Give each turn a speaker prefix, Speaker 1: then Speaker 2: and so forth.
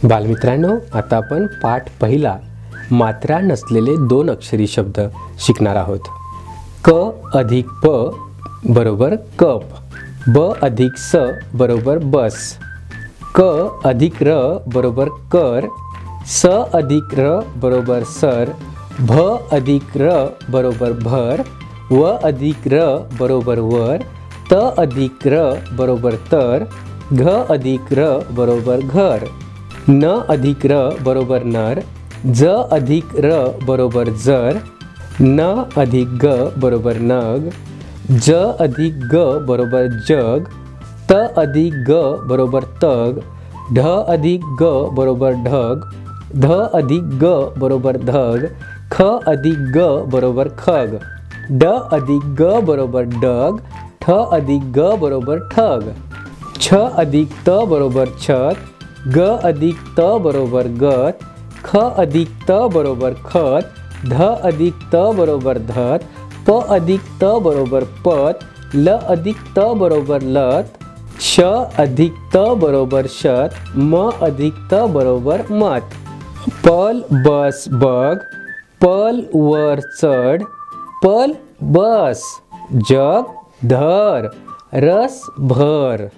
Speaker 1: बालमित्रांनो, आता आपण पाठ पहिला मात्रा नसलेले 2 अक्षरी शब्द शिकणार आहोत. क अधिक प बरोबर कप, ब अधिक स बरोबर बस, क अधिक र बरोबर कर, स अधिक र बरोबर सर, भ अधिक र बरोबर भर, व अधिक र बरोबर वर, त अधिक र बरोबर तर, घ अधिक र बरोबर घर, न अधिक र बरोबर नर, ज अधिक र बरोबर जर, न अधिक ग बरोबर नग, ज अधिक ग बरोबर जग, त अधिक ग बरोबर तग, ढ अधिक ग बरोबर ढग, ध अधिक ग बरोबर धग, ख अधिक ग बरोबर खग, ड अधिक ग बरोबर डग, ठ अधिक ग बरोबर ठग, छ अधिक त बरोबर छत, ग अधिक त बरोबर गत, ख अधिक त बरोबर खत, ध अधिक त बरोबर धत, प अधिक त बरोबर पत, ल अधिक त बरोबर लत, श अधिक त बरोबर शत, म अधिक त बरोबर मत. पल बस बग, पल वर चढ, पल बस, जग धर, रस भर.